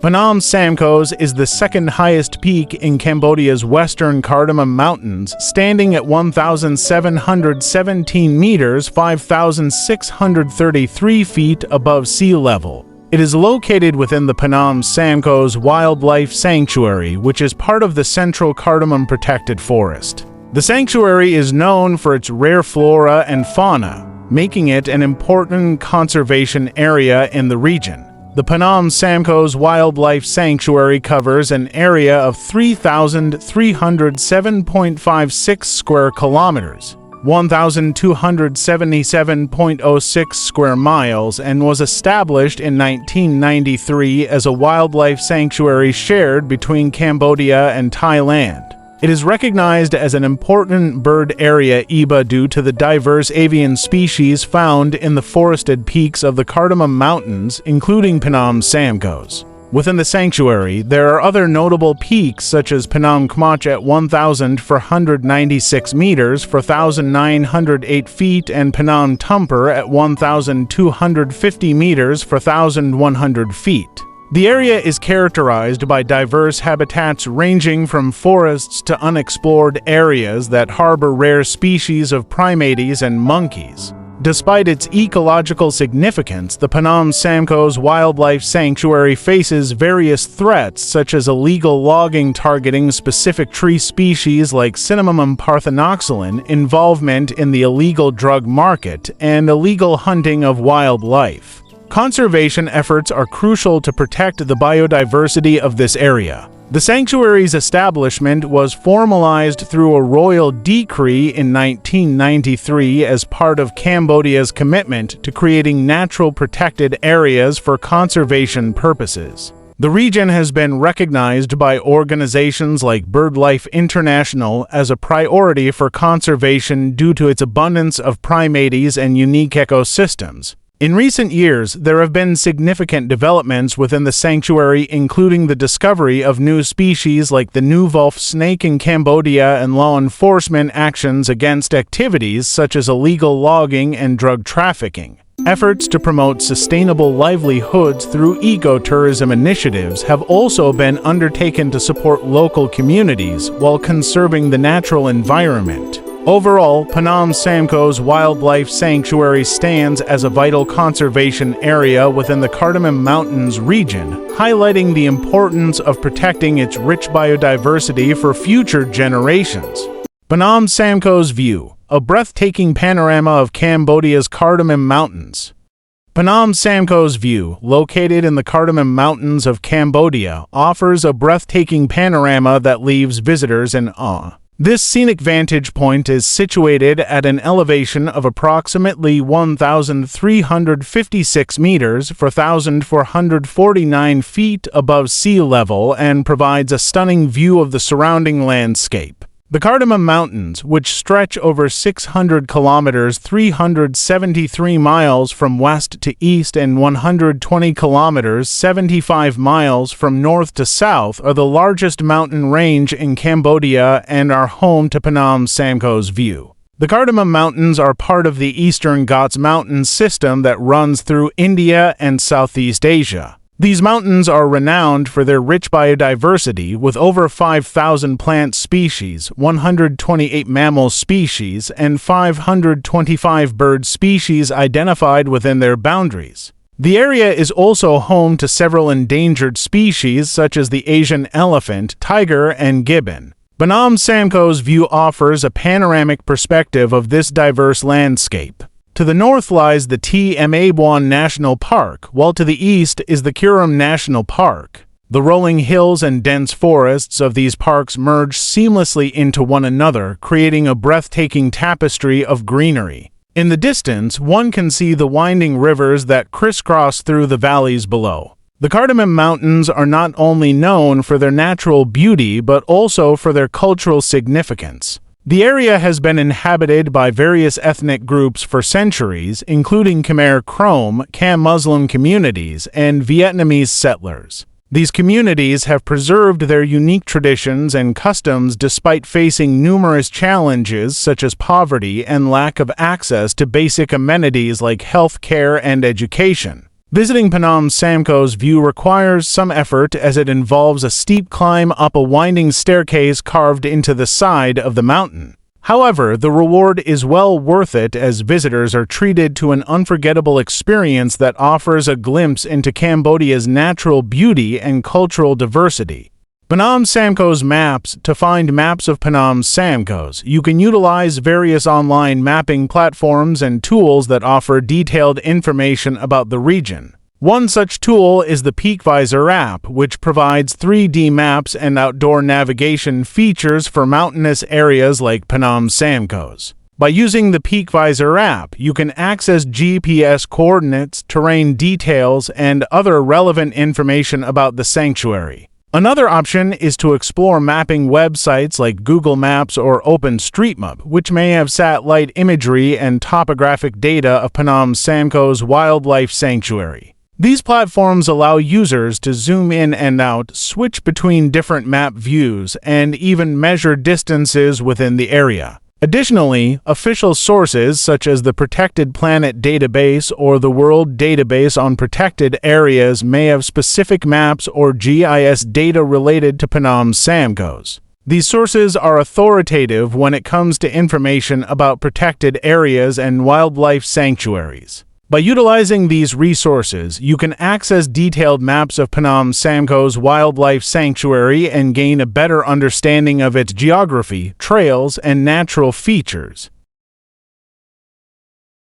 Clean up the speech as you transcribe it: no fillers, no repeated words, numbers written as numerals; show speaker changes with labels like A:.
A: Phnom Samkos is the second highest peak in Cambodia's western Cardamom Mountains, standing at 1,717 meters (5,633 feet) above sea level. It is located within the Phnom Samkos Wildlife Sanctuary, which is part of the Central Cardamom Protected Forest. The sanctuary is known for its rare flora and fauna, making it an important conservation area in the region. The Phnom Samkos Wildlife Sanctuary covers an area of 3,307.56 square kilometers, 1,277.06 square miles, and was established in 1993 as a wildlife sanctuary shared between Cambodia and Thailand. It is recognized as an important bird area EBA due to the diverse avian species found in the forested peaks of the Cardamom Mountains, including Phnom Samkos. Within the sanctuary, there are other notable peaks such as Phnom Kmach at 1,496 meters (4,908 feet) and Phnom Tumper at 1,250 meters (4,100 feet). The area is characterized by diverse habitats ranging from forests to unexplored areas that harbor rare species of primates and monkeys. Despite its ecological significance, the Phnom Samkos Wildlife Sanctuary faces various threats such as illegal logging targeting specific tree species like Cinnamomum parthenoxylon, involvement in the illegal drug market, and illegal hunting of wildlife. Conservation efforts are crucial to protect the biodiversity of this area. The sanctuary's establishment was formalized through a royal decree in 1993 as part of Cambodia's commitment to creating natural protected areas for conservation purposes. The region has been recognized by organizations like BirdLife International as a priority for conservation due to its abundance of primates and unique ecosystems. In recent years, there have been significant developments within the sanctuary, including the discovery of new species like the new wolf snake in Cambodia and law enforcement actions against activities such as illegal logging and drug trafficking. Efforts to promote sustainable livelihoods through ecotourism initiatives have also been undertaken to support local communities while conserving the natural environment. Overall, Phnom Samkos Wildlife Sanctuary stands as a vital conservation area within the Cardamom Mountains region, highlighting the importance of protecting its rich biodiversity for future generations. Phnom Samkos View, a breathtaking panorama of Cambodia's Cardamom Mountains. Phnom Samkos View, located in the Cardamom Mountains of Cambodia, offers a breathtaking panorama that leaves visitors in awe. This scenic vantage point is situated at an elevation of approximately 1,356 meters (4,449 feet) above sea level and provides a stunning view of the surrounding landscape. The Cardamom Mountains, which stretch over 600 kilometers (373 miles) from west to east and 120 kilometers (75 miles) from north to south, are the largest mountain range in Cambodia and are home to Phnom Samkos View. The Cardamom Mountains are part of the Eastern Ghats mountain system that runs through India and Southeast Asia. These mountains are renowned for their rich biodiversity, with over 5,000 plant species, 128 mammal species, and 525 bird species identified within their boundaries. The area is also home to several endangered species such as the Asian elephant, tiger, and gibbon. Phnom Samkos View offers a panoramic perspective of this diverse landscape. To the north lies the Tmabuan National Park, while to the east is the Kurum National Park. The rolling hills and dense forests of these parks merge seamlessly into one another, creating a breathtaking tapestry of greenery. In the distance, one can see the winding rivers that crisscross through the valleys below. The Cardamom Mountains are not only known for their natural beauty but also for their cultural significance. The area has been inhabited by various ethnic groups for centuries, including Khmer Krom, Cam Muslim communities, and Vietnamese settlers. These communities have preserved their unique traditions and customs despite facing numerous challenges such as poverty and lack of access to basic amenities like health care and education. Visiting Phnom Samkos view requires some effort as it involves a steep climb up a winding staircase carved into the side of the mountain. However, the reward is well worth it as visitors are treated to an unforgettable experience that offers a glimpse into Cambodia's natural beauty and cultural diversity. Phnom Samkos Maps. To find maps of Phnom Samkos, you can utilize various online mapping platforms and tools that offer detailed information about the region. One such tool is the PeakVisor app, which provides 3D maps and outdoor navigation features for mountainous areas like Phnom Samkos. By using the PeakVisor app, you can access GPS coordinates, terrain details, and other relevant information about the sanctuary. Another option is to explore mapping websites like Google Maps or OpenStreetMap, which may have satellite imagery and topographic data of Phnom Samkos Wildlife Sanctuary. These platforms allow users to zoom in and out, switch between different map views, and even measure distances within the area. Additionally, official sources such as the Protected Planet Database or the World Database on Protected Areas may have specific maps or GIS data related to Phnom Samkos. These sources are authoritative when it comes to information about protected areas and wildlife sanctuaries. By utilizing these resources, you can access detailed maps of Phnom Samkos Wildlife Sanctuary and gain a better understanding of its geography, trails, and natural features.